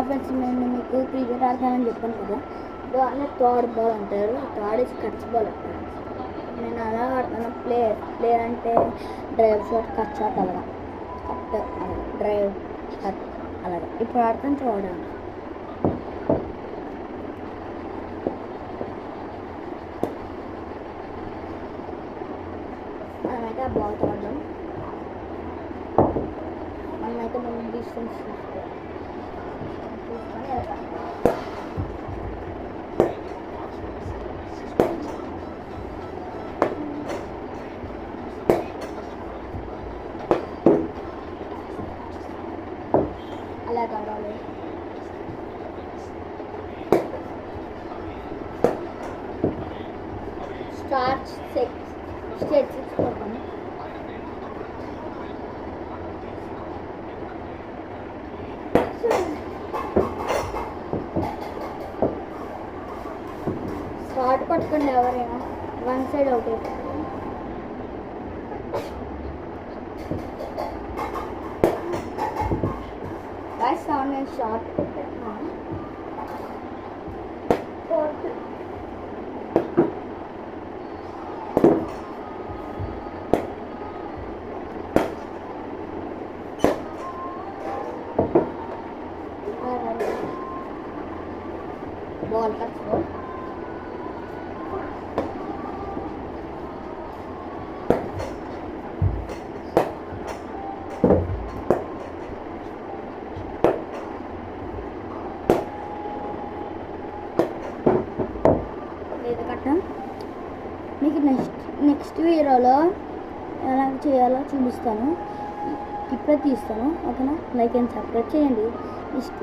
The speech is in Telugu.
ఫ్రెండ్స్ నేను మీకు క్రికెట్ ఆడతానని చెప్పాను కదా, దాన్ని థర్డ్ బాల్ అంటారు, థర్డ్ ఇస్ కట్స్ బాల్ అంటారు. నేను అలా ఆడుతాను. ప్లే అంటే డ్రైవ్ షాట్, కట్ షాట్, అలాగా కట్ అలాగా డ్రైవ్ కట్ అలాగా. ఇప్పుడు ఆడతాను చూడండి. మనమైతే ఆ బాల్ ఆడదాం. మనమైతే మనం డిస్టెన్స్ చూసుకొని వెళ్తాం. అలా కావాలి. స్టార్ట్ స్టేట్ 6 కొడతాను. స్టార్ట్ పట్టుకోండి ఎవరైనా, వన్ సైడ్ అవుట్ అయిపోతుంది. నేను షార్ట్ పెట్టాను. Ball cuts ball. మీకు నెక్స్ట్ వీడియోలో ఎలా చేయాలో చూపిస్తాను. ఇప్పుడే తీస్తాను. ఓకేనా? లైక్ అండ్ సబ్స్క్రైబ్ చేయండి. నెక్స్ట్